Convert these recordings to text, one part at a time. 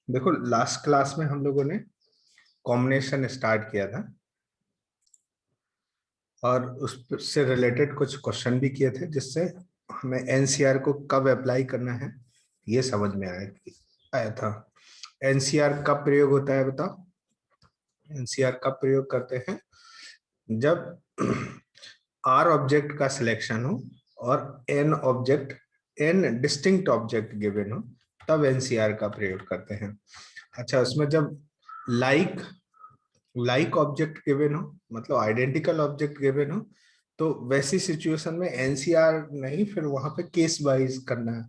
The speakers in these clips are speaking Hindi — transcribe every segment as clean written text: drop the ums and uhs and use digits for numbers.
देखो लास्ट क्लास में हम लोगों ने कॉम्बिनेशन स्टार्ट किया था और उससे रिलेटेड कुछ क्वेश्चन भी किए थे जिससे हमें एनसीआर को कब अप्लाई करना है ये समझ में आया था। एनसीआर कब प्रयोग होता है बताओ? एनसीआर कब प्रयोग करते हैं? जब आर ऑब्जेक्ट का सिलेक्शन हो और एन डिस्टिंक्ट ऑब्जेक्ट गिवन हो तब एनसीआर का प्रयोग करते हैं। अच्छा, उसमें जब लाइक ऑब्जेक्ट गिवन हो, मतलब आइडेंटिकल ऑब्जेक्ट गिवन हो, तो वैसी सिचुएशन में एनसीआर नहीं, फिर वहां पे केस वाइज करना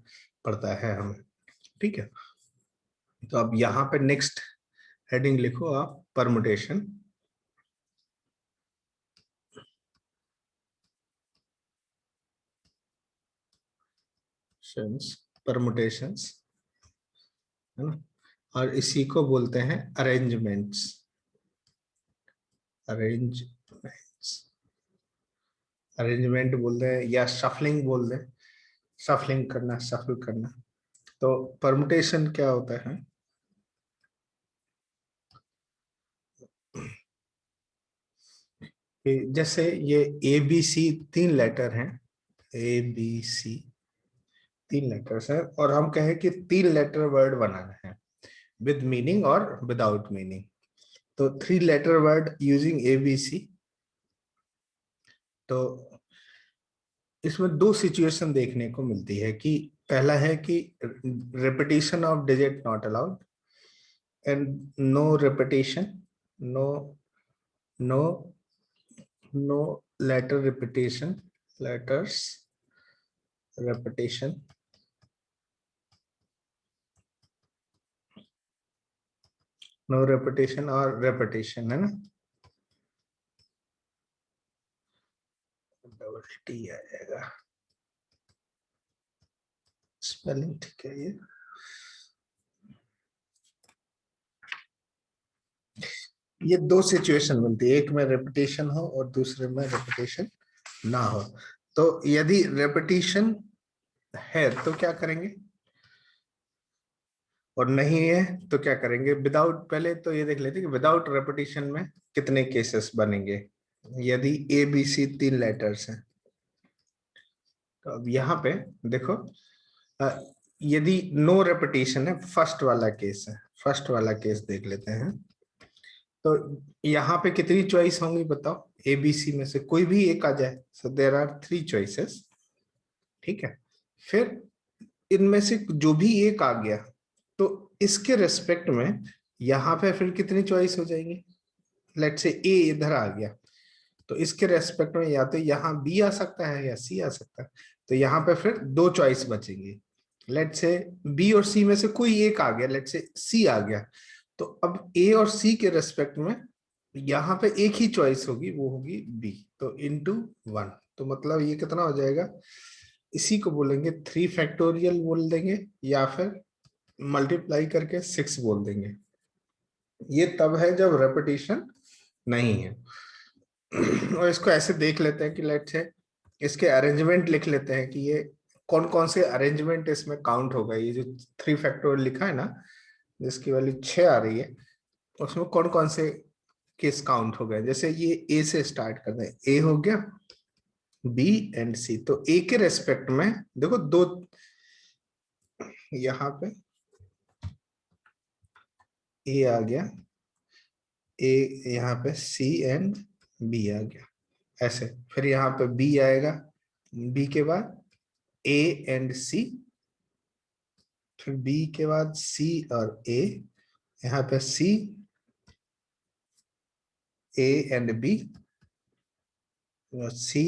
पड़ता है हमें। ठीक है, तो अब यहाँ पे नेक्स्ट हेडिंग लिखो आप, परमुटेशन। परमुटेशंस है ना, और इसी को बोलते हैं अरेंजमेंट्स। अरेंजमेंट्स, अरेंजमेंट बोल रहे हैं या शफलिंग बोल रहे हैं, शफलिंग करना, शफल करना। तो परमुटेशन क्या होता है? कि जैसे ये ए बी सी तीन लेटर हैं, ए बी सी तीन लेटर्स हैं, और हम कहें कि तीन लेटर वर्ड बनाना है विद मीनिंग और विदाउट मीनिंग। तो three letter word using A B C. तो इसमें दो सिचुएशन देखने को मिलती है कि पहला है कि repetition of digit not allowed, and no repetition, no no no letter repetition, letters repetition, no repetition और repetition, है ना, डबल टी आ जाएगा, स्पेलिंग ठीक है। ये दो सिचुएशन बनती है, एक में रेपिटेशन हो और दूसरे में रेपिटेशन ना हो। तो यदि रेपिटेशन है तो क्या करेंगे, और नहीं है तो क्या करेंगे? विदाउट, पहले तो ये देख लेते कि विदाउट रेपिटेशन में कितने केसेस बनेंगे यदि ए बी सी तीन लेटर्स हैं। तो अब यहाँ पे देखो, यदि नो रेपिटेशन है, फर्स्ट वाला केस है, फर्स्ट वाला केस देख लेते हैं। तो यहाँ पे कितनी चॉइस होंगी बताओ? ए बी सी में से कोई भी एक आ जाए, so there are three choices. ठीक है, फिर इनमें से जो भी एक आ गया तो इसके रेस्पेक्ट में यहाँ पे फिर कितनी चॉइस हो जाएंगी? लेट्स से ए इधर आ गया तो इसके रेस्पेक्ट में या तो यहाँ बी आ सकता है या सी आ सकता है, तो यहाँ पे फिर दो चॉइस बचेंगी। लेट्स से बी और सी में से कोई एक आ गया, लेट्स से सी आ गया, तो अब ए और सी के रेस्पेक्ट में यहाँ पे एक ही चॉइस होगी, वो होगी बी, तो इंटू वन। तो मतलब ये कितना हो जाएगा? इसी को बोलेंगे थ्री फैक्टोरियल बोल देंगे, या फिर मल्टीप्लाई करके सिक्स बोल देंगे। ये तब है जब रेपिटेशन नहीं है। और इसको ऐसे देख लेते हैं कि लेट्स से इसके अरेंजमेंट लिख लेते हैं कि ये कौन कौन से अरेंजमेंट इसमें काउंट होगा। ये जो थ्री फैक्टोरियल लिखा है ना, जिसकी वैल्यू 6 आ रही है, उसमें कौन कौन से केस काउंट हो गए। जैसे ये ए से स्टार्ट करते हैं, ए हो गया, बी एंड सी, तो ए के रेस्पेक्ट में देखो दो, यहाँ पे ए आ गया, ए यहाँ पे सी एंड बी आ गया, ऐसे। फिर यहाँ पे बी आएगा, बी के बाद ए एंड सी, फिर बी के बाद सी और ए, यहाँ पे C, A and B, C,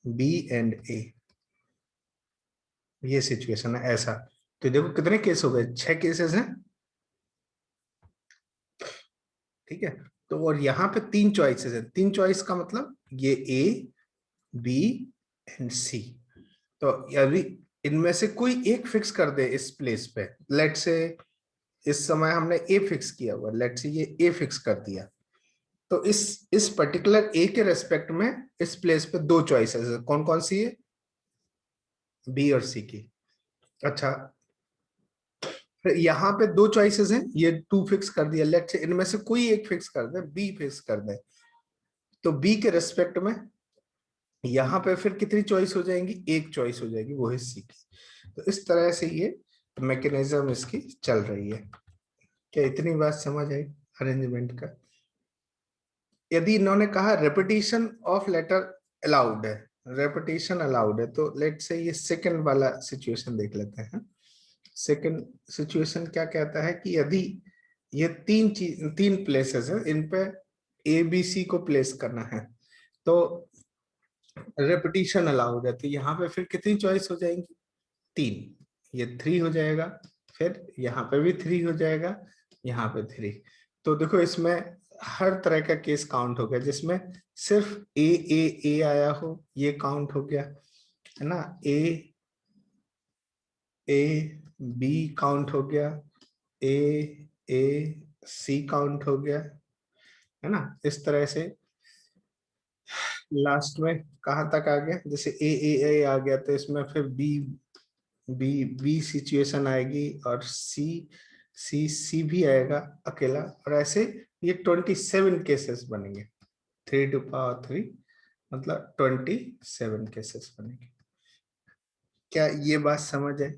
B and A. ये सिचुएशन है ऐसा। तो देखो कितने केस हो गए, 6 केसेस हैं। ठीक है, तो और यहाँ पे तीन चॉइसेस है, तीन चॉइस का मतलब ये ए बी एंड सी। तो यदि इनमें से कोई एक फिक्स कर दे इस प्लेस पे, लेट से इस समय हमने ए फिक्स किया हुआ, लेट से ये ए फिक्स कर दिया, तो इस पर्टिकुलर ए के रेस्पेक्ट में इस प्लेस पे दो चॉइसेस है, कौन कौन सी है? बी और सी की। अच्छा, फिर यहाँ पे दो चॉइसेस हैं, ये टू फिक्स कर दिया, लेट से इनमें से कोई एक फिक्स कर दे, बी फिक्स कर दे, तो बी के रेस्पेक्ट में यहाँ पे फिर कितनी चॉइस हो जाएंगी, एक चॉइस हो जाएगी, वो है सी की। तो इस तरह से ये मैकेनिज्म इसकी चल रही है। क्या इतनी बात समझ आई अरेंजमेंट का? यदि इन्होंने कहा रेपिटेशन ऑफ लेटर अलाउड है, रेपिटेशन अलाउड है, तो लेट से ये सेकंड वाला सिचुएशन देख लेते हैं। सेकंड सिचुएशन क्या कहता है कि यदि ये तीन प्लेसेस है, इन पे ए बी सी को प्लेस करना है, तो रेपिटेशन अलाउड है, तो यहाँ पे फिर कितनी चॉइस हो जाएंगी, तीन, ये 3 हो जाएगा, फिर यहाँ पे भी 3 हो जाएगा, यहाँ पे 3। तो देखो इसमें हर तरह का केस काउंट हो गया, जिसमें सिर्फ ए आया हो ये काउंट हो गया, है ना, ए बी काउंट हो गया, ए सी काउंट हो गया, है ना। इस तरह से लास्ट में कहाँ तक आ गया, जैसे ए आ गया, तो इसमें फिर बी बी बी सिचुएशन आएगी, और सी भी आएगा अकेला, और ऐसे ये 27 केसेस बनेंगे, 3 to the power 3 मतलब 27 केसेस बनेंगे। क्या ये बात समझ है?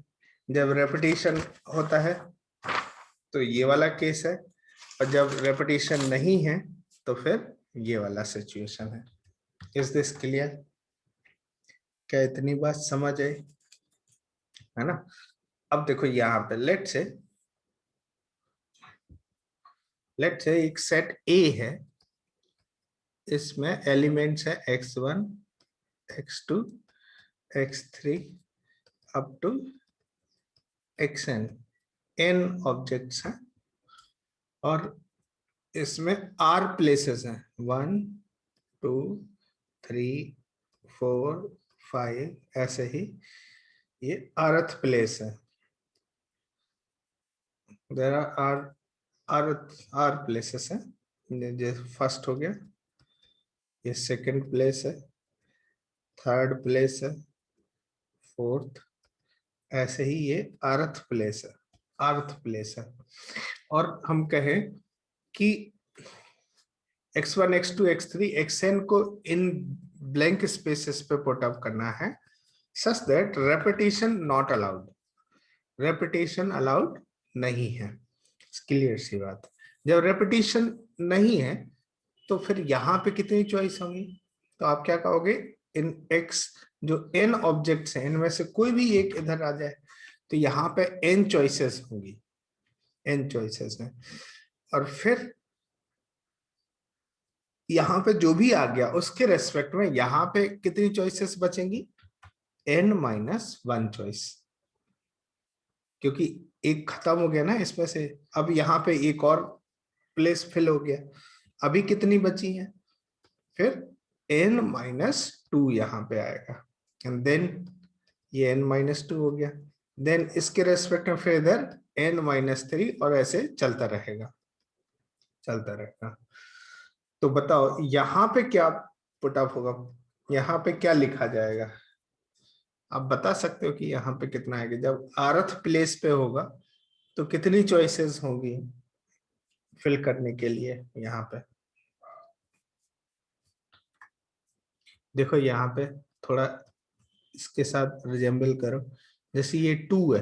जब रेपिटेशन होता है तो ये वाला केस है, और जब रेपिटेशन नहीं है तो फिर ये वाला सिचुएशन है। Is this clear? क्या इतनी बात समझ आई, है ना? अब देखो यहाँ पे लेट से एक सेट ए है, इसमें एलिमेंट्स है x1 x2 x3 up to xn, n objects हैं, और इसमें r प्लेसेस हैं, 1 2 3 4 5, ऐसे ही ये rth प्लेस है, देयर आर r प्लेसेस हैं, जैसे फर्स्ट हो गया, ये सेकंड प्लेस है, थर्ड प्लेस है, फोर्थ, ऐसे ही ये अर्थ प्लेस है। और हम कहें कि x1 x2 x3 xn को इन ब्लैंक स्पेसेस पे पुट अप करना है, such that repetition not allowed, repetition allowed नहीं है। क्लियर सी बात। जब रेपिटेशन नहीं है तो फिर यहाँ पे कितनी चॉइस होंगी, तो आप क्या कहोगे, इन x जो n ऑब्जेक्ट्स हैं इनमें से कोई भी एक इधर आ जाए, तो यहाँ पे n चॉइसेस होंगी, n चॉइसेस हैं, और फिर यहाँ पे जो भी आ गया उसके रेस्पेक्ट में यहाँ पे कितनी चॉइसेस बचेंगी, n-1 चॉइस, क्योंकि एक खत्म हो गया ना इसमें से, अब यहाँ पे एक और प्लेस फिल हो गया, अभी कितनी बची है, फिर n-2 यहाँ पे आएगा, एंड देन ये n-2 हो गया, देन इसके रेस्पेक्ट में फिर इधर n-3, और ऐसे चलता रहेगा। तो बताओ यहाँ पे क्या पुट अप होगा, यहाँ पे क्या लिखा जाएगा, आप बता सकते हो कि यहाँ पे कितना आएगा, जब rth प्लेस पे होगा तो कितनी चॉइसेस होंगी फिल करने के लिए यहाँ पे। देखो यहाँ पे थोड़ा इसके साथ रिजेंबल करो, जैसे ये 2 है,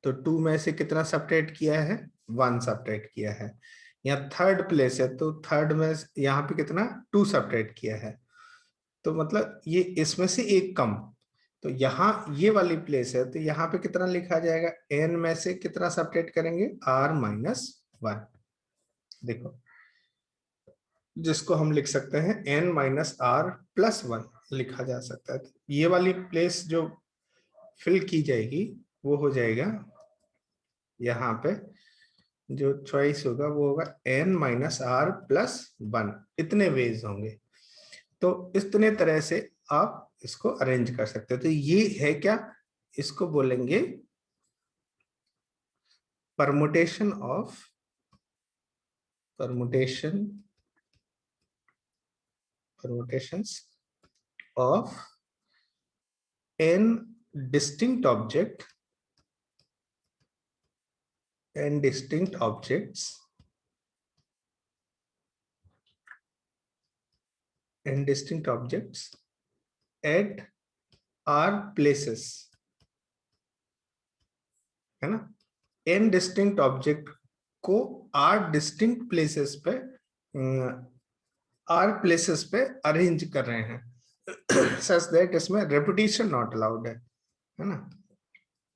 तो 2 में से कितना सब्ट्रैक्ट किया है, 1 सब्ट्रैक्ट किया है। यहाँ थर्ड प्लेस है, तो थर्ड में यहाँ पे कितना 2 सब्ट्रैक्ट किया है, तो मतलब ये इसमें से एक कम, तो यहाँ ये वाली प्लेस है, तो यहाँ पे कितना लिखा जाएगा, n में से कितना सब्ट्रैक्ट करेंगे, r-1। देखो जिसको हम लिख सकते हैं n-r+1 लिखा जा सकता है, तो ये वाली प्लेस जो फिल की जाएगी वो हो जाएगा, यहाँ पे जो चॉइस होगा वो होगा n-r+1, इतने वेज होंगे। तो इतने तरह से आप इसको अरेंज कर सकते हो, तो ये है क्या, इसको बोलेंगे permutation permutations of n distinct object n distinct objects at r places, है ना। n डिस्टिंक्ट ऑब्जेक्ट को r डिस्टिंक्ट प्लेसेस पे अरेंज कर रहे हैं सच दैट इसमें रेपिटेशन नॉट अलाउड है ना।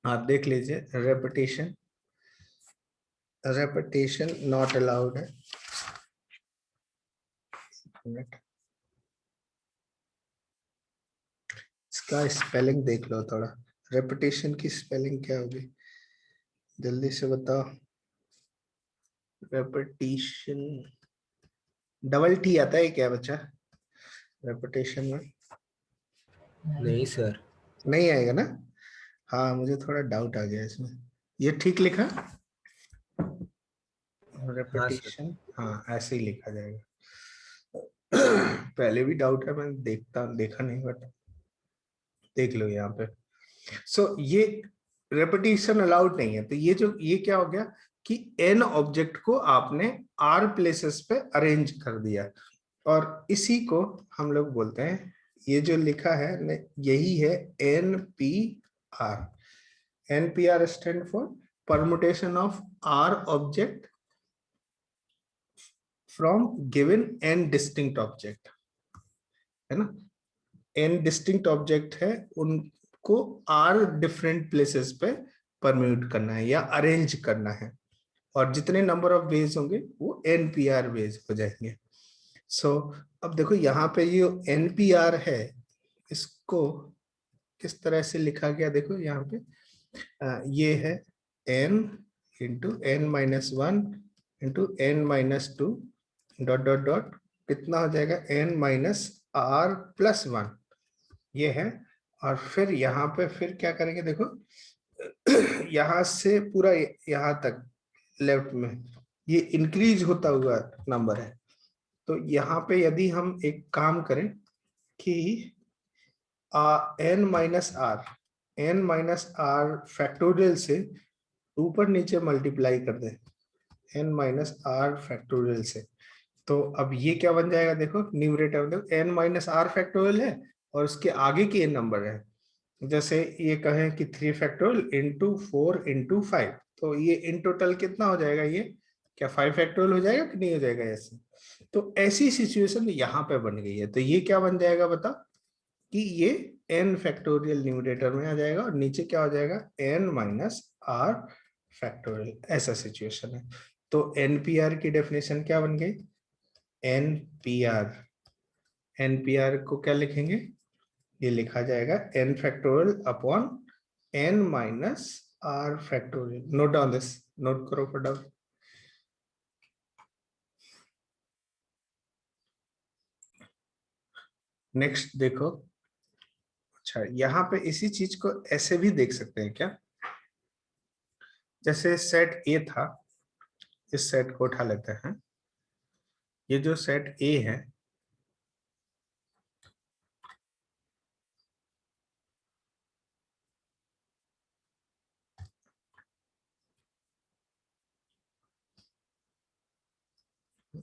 आप देख लीजिए, रेपिटेशन नॉट अलाउड है। इसका स्पेलिंग देख लो थोड़ा, रेपिटेशन की स्पेलिंग क्या होगी, जल्दी से बताओ। रेपिटेशन डबल टी आता है क्या बच्चा रेपिटेशन में? नहीं सर। नहीं आएगा ना। हाँ, मुझे थोड़ा डाउट आ गया इसमें। ये ठीक लिखा रेपिटेशन? हाँ, ऐसे ही लिखा जाएगा। पहले भी डाउट है, मैं देखा नहीं, बट देख लो यहाँ पे। सो ये रेपिटेशन अलाउड नहीं है। तो ये क्या हो गया कि n ऑब्जेक्ट को आपने r प्लेसेस पे अरेंज कर दिया, और इसी को हम लोग बोलते हैं, ये जो लिखा है यही है NPR। NPR stand for permutation of r object from given n distinct object, है ना। n डिस्टिंक्ट ऑब्जेक्ट है, उनको r डिफरेंट प्लेसेस पे परम्यूट करना है या अरेंज करना है, और जितने नंबर ऑफ वेज होंगे वो NPR वेज हो जाएंगे। सो अब देखो यहाँ पे ये NPR है, इसको किस तरह से लिखा गया देखो यहाँ पे। ये है n into n-1 into n-2 dot dot dot, कितना हो जाएगा n-r+1, ये है। और फिर यहाँ पे फिर क्या करेंगे देखो, यहाँ से पूरा यहाँ तक लेफ्ट में ये इंक्रीज होता हुआ नंबर है। तो यहाँ पे यदि हम एक काम करें कि n-r फैक्टोरियल से ऊपर नीचे मल्टीप्लाई कर दें n-r फैक्टोरियल से, तो अब ये क्या बन जाएगा देखो, न्यूमरेटर में देखो n-r फैक्टोरियल है और उसके आगे के नंबर है। जैसे ये कहें कि 3 फैक्टोरियल इंटू 4 इंटू 5, तो ये इन टोटल कितना हो जाएगा, ये क्या 5 फैक्टोरियल हो जाएगा कि नहीं हो जाएगा ऐसे। तो ऐसी सिचुएशन यहाँ पे बन गई है, तो ये क्या बन जाएगा बता, कि ये n फैक्टोरियल न्यूमरेटर में आ जाएगा और नीचे क्या हो जाएगा n-r फैक्टोरियल, ऐसा सिचुएशन है। तो NPR की डेफिनेशन क्या बन गई, NPR को क्या लिखेंगे, ये लिखा जाएगा n factorial upon n-r factorial. Note down this, note करो फटाफट। नेक्स्ट देखो, अच्छा यहाँ पे इसी चीज को ऐसे भी देख सकते हैं क्या, जैसे सेट ए था, इस सेट को उठा लेते हैं, ये जो सेट ए है,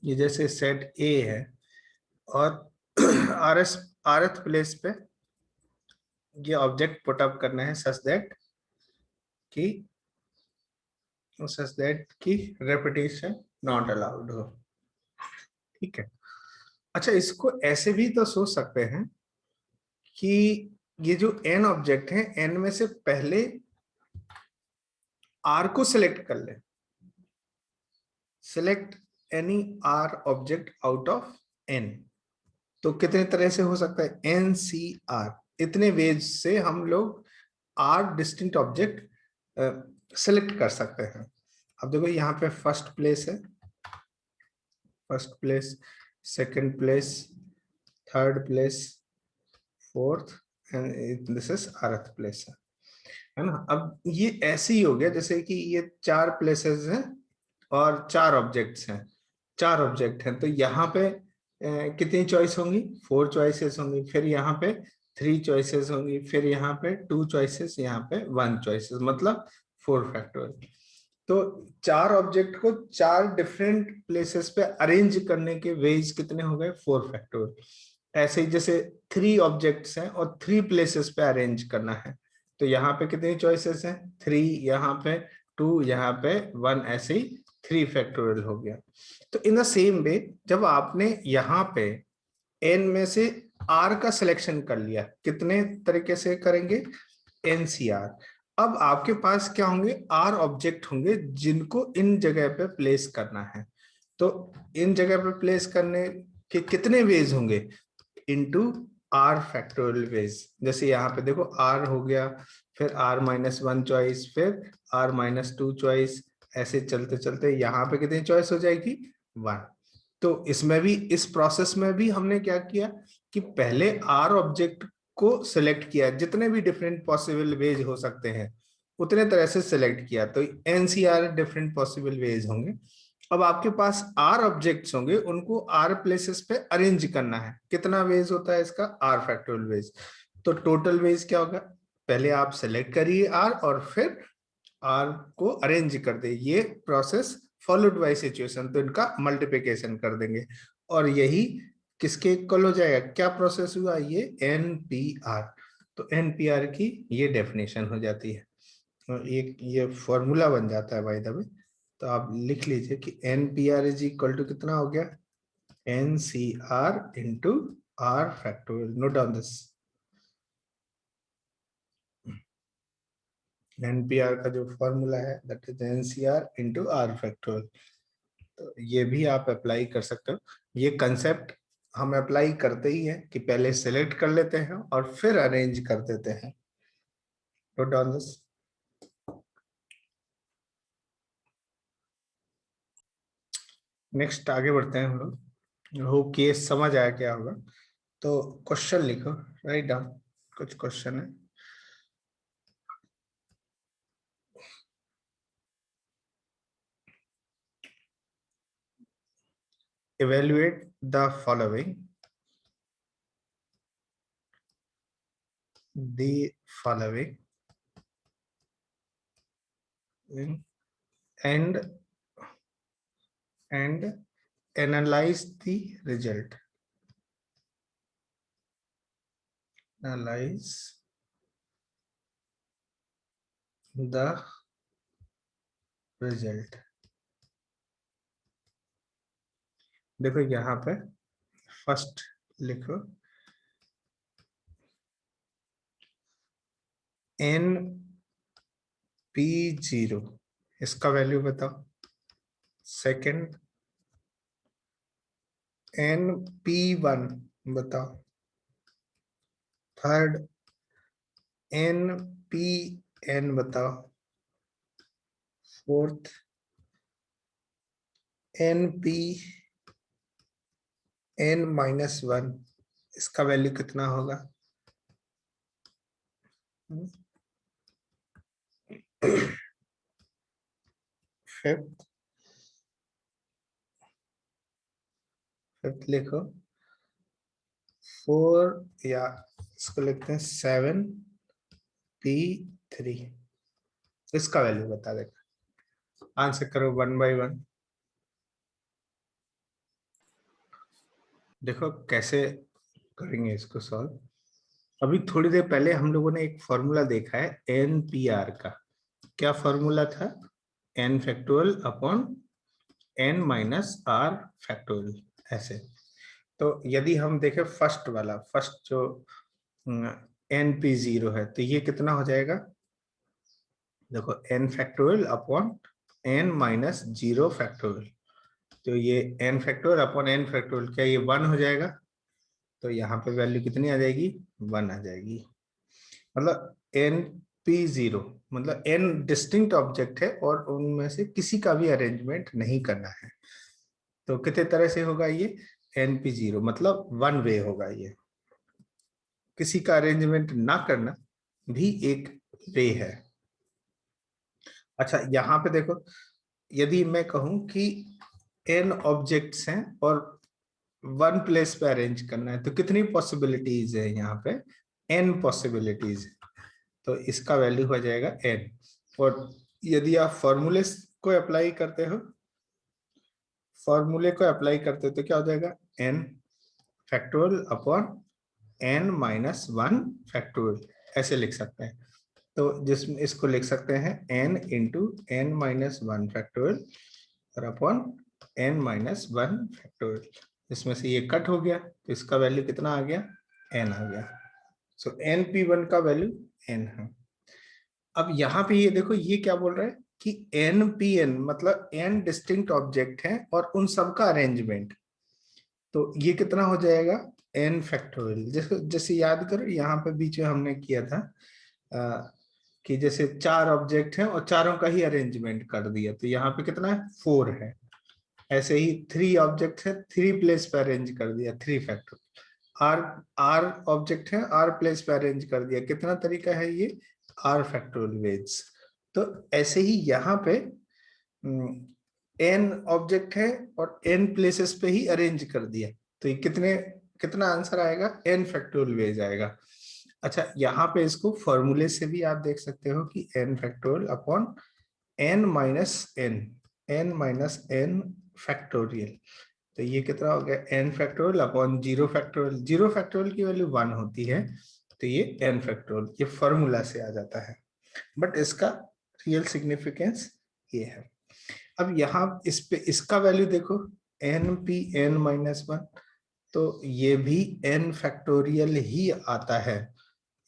ये जैसे सेट ए है और rth प्लेस पे ये ऑब्जेक्ट पुट अप करना है सच दैट की रेपिटेशन नॉट अलाउड हो, ठीक है। अच्छा, इसको ऐसे भी तो सोच सकते हैं कि ये जो n ऑब्जेक्ट है, n में से पहले r को सिलेक्ट कर ले, select any r object out of n। तो कितने तरह से हो सकता है, NCR, इतने वेज से हम लोग r डिस्टिंक्ट ऑब्जेक्ट सिलेक्ट कर सकते हैं। अब देखो यहाँ पे फर्स्ट प्लेस है, first place, second place, third place, fourth, and this is earth place है ना। अब ये ऐसे ही हो गया जैसे कि ये 4 प्लेसेस हैं और 4 ऑब्जेक्ट्स हैं, 4 ऑब्जेक्ट हैं, तो यहाँ पे कितनी चॉइस होंगी, 4 चॉइसेस होंगी, फिर यहाँ पे 3 चॉइसेस होंगी, फिर यहाँ पे 2 चॉइसेस, यहाँ पे 1 चॉइसेस, मतलब 4 फैक्टोरियल। तो 4 ऑब्जेक्ट को 4 डिफरेंट प्लेसेस पे अरेंज करने के वेज कितने हो गए? 4 फैक्टोरियल। ऐसे ही जैसे 3 ऑब्जेक्ट्स हैं और 3 प्लेसेस पे अरेंज करना है, तो यहाँ पे कितनी चॉइसेस हैं? 3, यहाँ पे 2, यहाँ पे 1, ऐसे ही 3 फैक्टोरियल हो गया। तो इन द सेम वे जब आपने यहाँ पे n में से r का सिलेक्शन कर लिया, कितने तरीके से करेंगे? NCR। अब आपके पास क्या होंगे? R ऑब्जेक्ट होंगे जिनको इन जगह पे प्लेस करना है। तो इन जगह पे प्लेस करने के कितने वेज होंगे? Into R factorial veg. जैसे यहाँ पे देखो R हो गया, फिर R-1 चॉइस, फिर R-2 चॉइस, ऐसे चलते चलते यहाँ पे कितनी चॉइस हो जाएगी? 1। तो इसमें भी, इस प्रोसेस में भी हमने क्या किया कि पहले R ऑब्जेक्ट को सिलेक्ट किया, जितने भी डिफरेंट पॉसिबल वेज हो सकते हैं उतने तरह से सिलेक्ट किया, तो NCR डिफरेंट पॉसिबल वेज होंगे। अब आपके पास R ऑब्जेक्ट्स होंगे, उनको R प्लेसेस पे अरेंज करना है। कितना वेज होता है इसका? R factorial veg. तो टोटल वेज क्या होगा? पहले आप सिलेक्ट करिए R और फिर R को अरेंज कर दे, ये प्रोसेस फॉलोड बाय सिचुएशन, तो इनका मल्टीप्लिकेशन कर देंगे और यही किसके इक्वल हो जाएगा? क्या प्रोसेस हुआ? ये NPR। तो NPR की ये डेफिनेशन हो जाती है, और ये फॉर्मूला बन जाता है बाय द वे। तो आप लिख लीजिए कि NPR इज इक्वल टू कितना हो गया? NCR into R factorial. Note down this. NPR का जो फॉर्मूला है that is NCR into R factorial. तो ये भी आप अप्लाई कर सकते हो। ये कंसेप्ट हम अप्लाई करते ही हैं कि पहले सेलेक्ट कर लेते हैं और फिर अरेंज कर देते हैं। Note down this. नेक्स्ट आगे बढ़ते हैं हम लोग। हो केस समझ आया क्या होगा? तो क्वेश्चन लिखो, राइट डाउन। कुछ क्वेश्चन है। Evaluate the following. The following and analyze the result. Analyze the result. देखो यहाँ पे फर्स्ट लिखो NP0, इसका वैल्यू बताओ। सेकंड NP1 बताओ। थर्ड NPN बताओ। फोर्थ NPN-1, इसका वैल्यू कितना होगा? फिफ्थ लिखो 4, या इसको लिखते हैं 7P3, इसका वैल्यू बता देगा। आंसर करो 1 बाय 1। देखो कैसे करेंगे इसको सॉल्व। अभी थोड़ी देर पहले हम लोगों ने एक फॉर्मूला देखा है NPR का। क्या फॉर्मूला था? N factorial upon N-R factorial, ऐसे। तो यदि हम देखें फर्स्ट वाला, फर्स्ट जो NP0 है, तो ये कितना हो जाएगा? देखो N factorial upon N-0 factorial, तो ये N factorial upon N factorial, क्या ये 1 हो जाएगा? तो यहाँ पे वैल्यू कितनी आ जाएगी? 1 आ जाएगी। मतलब NP0 मतलब N डिस्टिंक्ट ऑब्जेक्ट है और उनमें से किसी का भी अरेंजमेंट नहीं करना है। तो कितने तरह से होगा ये? NP0 मतलब 1 वे होगा ये। किसी का अरेंजमेंट ना करना भी एक वे है। अच्छा यहाँ पे देखो, यदि मैं कहूं कि N ऑब्जेक्ट्स हैं और 1 प्लेस पे अरेंज करना है, तो कितनी पॉसिबिलिटीज है यहाँ पे? N possibilities. तो इसका वैल्यू हो जाएगा N। और यदि आप फॉर्मूले को अप्लाई करते हो, फॉर्मूले को अप्लाई करते हो तो क्या हो जाएगा, n factorial upon n minus 1 factorial, ऐसे लिख सकते हैं। तो जिसमें इसको लिख सकते हैं n into n minus 1 factorial और अपॉन n माइनस 1 फैक्टोरियल। इसमें से ये कट हो गया तो इसका वैल्यू कितना आ गया, n आ गया। सो np1 का वैल्यू n है। अब यहाँ पे ये देखो, ये क्या बोल रहा है कि npn मतलब n डिस्टिंक्ट ऑब्जेक्ट हैं और उन सबका अरेंजमेंट। तो ये कितना हो जाएगा, n फैक्टोरियल। जैसे जैसे याद करो, यहाँ पे बीच में हमने किया था कि जैसे 4 ऑब्जेक्ट हैं और चारों का ही अरेंजमेंट कर दिया, तो यहाँ पे कितना है, 4 है। ऐसे ही 3 ऑब्जेक्ट है, 3 प्लेस पे अरेंज कर दिया, 3 फैक्टोरियल। आर ऑब्जेक्ट है, आर प्लेस पे अरेंज कर दिया, कितना तरीका है ये, आर फैक्टोरियल वेज। तो ऐसे ही यहाँ पे n ऑब्जेक्ट है और n प्लेसेस पे ही अरेंज कर दिया, तो ये कितना आंसर आएगा, n फैक्टोरियल वेज आएगा। अच्छा, यहाँ पे इसको फॉर्मूले से भी आप देख सकते हो कि n factorial upon n minus n factorial. तो ये कितना हो गया, n factorial upon 0 factorial. 0 factorial की वैल्यू 1 होती है, तो ये n फैक्टोरियल, ये फॉर्मूला से आ जाता है, बट इसका रियल सिग्निफिकेंस ये है। अब यहाँ इस पे इसका वैल्यू देखो, n माइनस 1, तो ये भी n फैक्टोरियल ही आता है।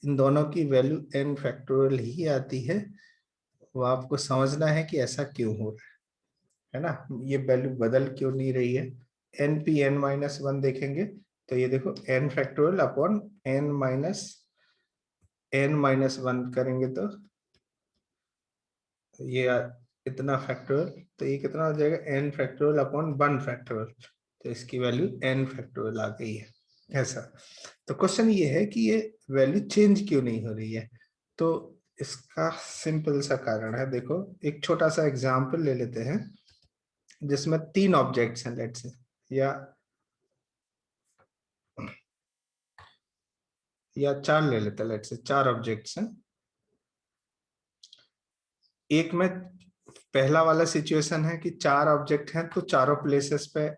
इन दोनों की वैल्यू n फैक्टोरियल ही आती है। वो आपको समझना है कि ऐसा क्यों हो रहा है ना, ये वैल्यू बदल क्यों नहीं रही है। n माइनस 1 देखेंगे तो ये देखो n factorial upon n minus 1 करेंगे तो ये इतना फैक्टोरियल, तो ये कितना हो जाएगा, n फैक्टोरियल अपॉन 1 फैक्टोरियल। तो इसकी वैल्यू n फैक्टोरियल आ गई है ऐसा। तो क्वेश्चन ये है कि ये वैल्यू चेंज क्यों नहीं हो रही है। तो इसका सिंपल सा कारण है, देखो एक छोटा सा एग्जांपल ले लेते हैं जिसमें 3 ऑब्जेक्ट्स हैं लेट्स से, या 4 ले लेते हैं, लेट्स से 4 ऑब्जेक्ट्स हैं। एक में पहला वाला सिचुएशन है कि 4 ऑब्जेक्ट हैं तो चारों प्लेसेस पे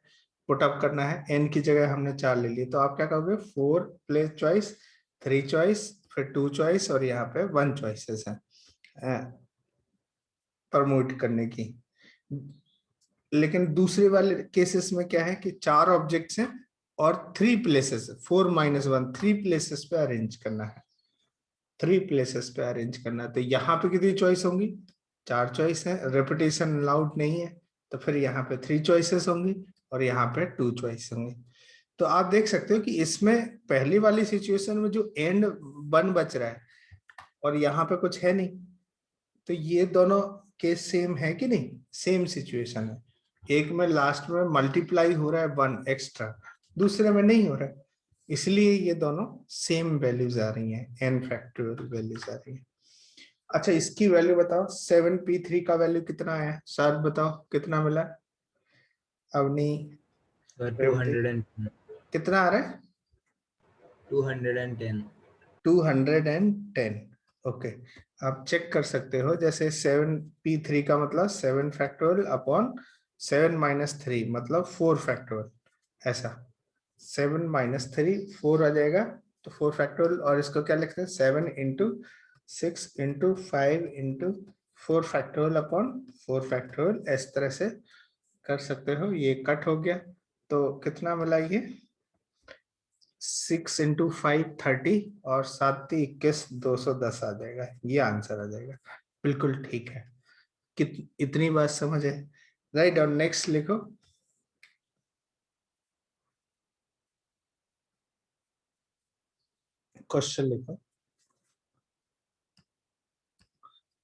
पुट अप करना है, n की जगह हमने 4 ले ली, तो आप क्या कहोगे, 4 प्लेस चॉइस, 3 चॉइस, फिर 2 चॉइस और यहाँ पे 1 चॉइसेस हैं प्रमोट करने की। लेकिन दूसरे वाले केसेस में क्या है कि 4 ऑब्जेक्ट्स हैं और 3 प्लेसेस, 4 माइनस 1, 3 प्लेसेस पे अरेंज करना है, 3 प्लेसेस पे अरेंज करना है। तो यहाँ पे कितनी चॉइस होंगी, 4 चॉइस है, रेपिटेशन अलाउड नहीं है, तो फिर यहाँ पे 3 चॉइसेस होंगी और यहाँ पे 2 चॉइस होंगी। तो आप देख सकते हो कि इसमें पहली वाली सिचुएशन में जो एंड 1 बच रहा है और यहाँ पे कुछ है नहीं, तो ये दोनों केस सेम है कि नहीं, सेम सिचुएशन है। एक में लास्ट में मल्टीप्लाई हो रहा है 1 एक्स्ट्रा, दूसरे में नहीं हो रहा है, इसलिए ये दोनों सेम वैल्यूज आ रही हैं, n फैक्टोरियल वैल्यूज आ रही हैं। अच्छा, इसकी वैल्यू बताओ, 7p3 का वैल्यू कितना है, शायद बताओ कितना मिला, अवनी, सर रेवती, 210 कितना आ रहा है, 210 210। ओके, आप चेक कर सकते हो, जैसे 7p3 का मतलब 7 फैक्टोरियल अपॉन 7 माइनस 3 मतलब 4 फैक्टोरियल, ऐसा 7 माइनस 3 4 आ जाएगा, तो 4 फैक्टोरियल। और इसको क्या लिखते हैं, 7 into 6 into 5 into 4 factorial upon 4 factorial, इस तरह से कर सकते हो। ये कट हो गया तो कितना मिला, ये 6 इंटू 5 30 और 7 21 210 आ जाएगा, ये आंसर आ जाएगा। बिल्कुल ठीक है, इतनी बात समझ है, राइट। और नेक्स्ट लिखो, क्वेश्चन लिखो,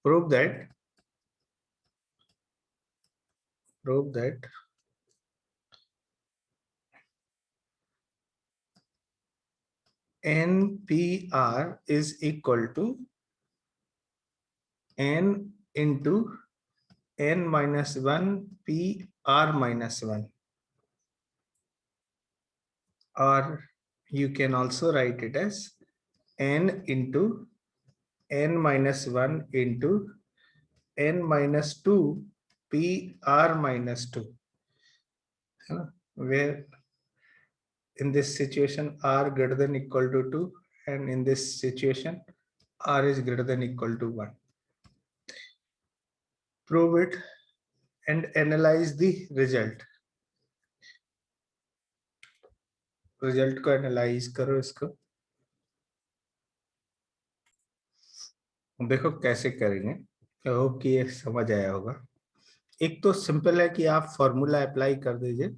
prove that NPR is equal to n into n minus 1 PR minus 1, or you can also write it as n into n minus 1 into n minus 2 PR minus 2, है ना, where in this situation R greater than equal to 2 and in this situation R is greater than equal to 1. Prove it and analyze the result. Result को एनालाइज करो इसको, देखो कैसे करेंगे। आई होप कि ये समझ आया होगा। एक तो सिंपल है कि आप फॉर्मूला अप्लाई कर दीजिए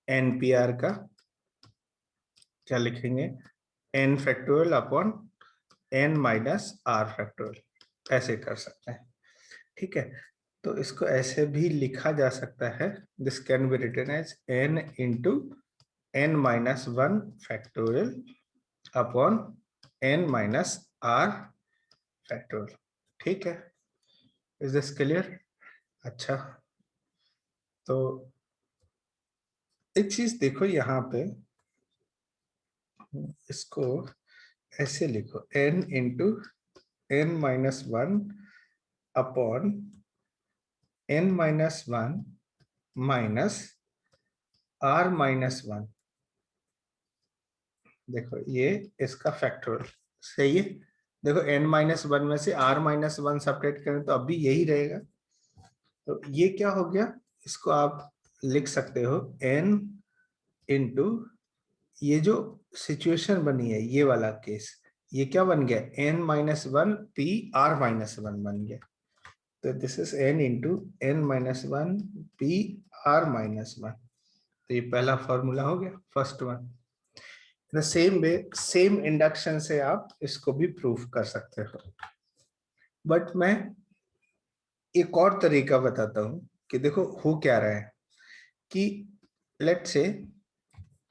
NPR का, क्या लिखेंगे, n factorial upon n minus r factorial, ऐसे कर सकते हैं, ठीक है। तो इसको ऐसे भी लिखा जा सकता है, this can be written as n into n minus 1 factorial upon n minus r factorial, ठीक है। Is this clear? अच्छा, तो एक चीज देखो यहाँ पे, इसको ऐसे लिखो n into n minus 1 upon n minus 1 minus r minus 1। देखो ये इसका फैक्टोरियल, सही है। देखो n माइनस 1 में से r माइनस 1 सब्ट्रैक्ट करें तो अभी यही रहेगा। तो ये क्या हो गया, इसको आप लिख सकते हो n इंटू, ये जो सिचुएशन बनी है ये वाला केस, ये क्या बन गया, n minus 1 p r minus 1 बन गया। तो this is n into n minus 1 p r minus 1। तो ये पहला फॉर्मूला हो गया, first one. The same way, same induction से आप इसको भी प्रूफ कर सकते हो, बट मैं एक और तरीका बताता हूं कि देखो हो क्या रहा है कि लेट से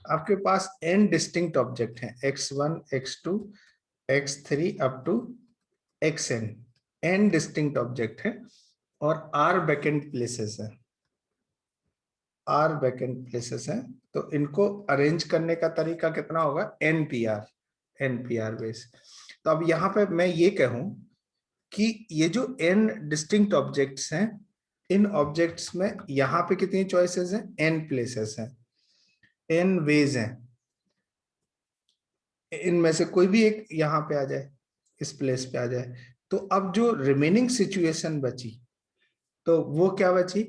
आपके पास n डिस्टिंक्ट ऑब्जेक्ट हैं, x1 x2 x3 up to xn, n distinct object है और r वैकेंट प्लेसेस है, r वैकेंट प्लेसेस हैं। तो इनको अरेंज करने का तरीका कितना होगा, npr बेस। तो अब यहाँ पे मैं ये कहूं कि ये जो n डिस्टिंक्ट ऑब्जेक्ट्स हैं, इन ऑब्जेक्ट्स में यहाँ पे कितनी चॉइसेस हैं, n प्लेसेस हैं, n वेज हैं, इनमें से कोई भी एक यहाँ पे आ जाए, इस प्लेस पे आ जाए। तो अब जो रिमेनिंग सिचुएशन बची, तो वो क्या बची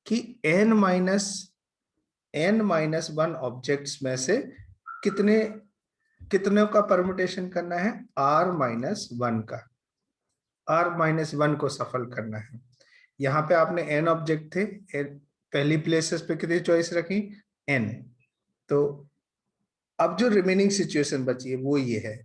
कि n माइनस 1 ऑब्जेक्ट्स में से कितने का परमुटेशन करना है, r माइनस 1 का, r माइनस 1 को सफल करना है। यहाँ पे आपने n ऑब्जेक्ट थे, पहली प्लेसेस पे कितनी चॉइस रखी, n। तो अब जो रिमेनिंग सिचुएशन बची है वो ये है,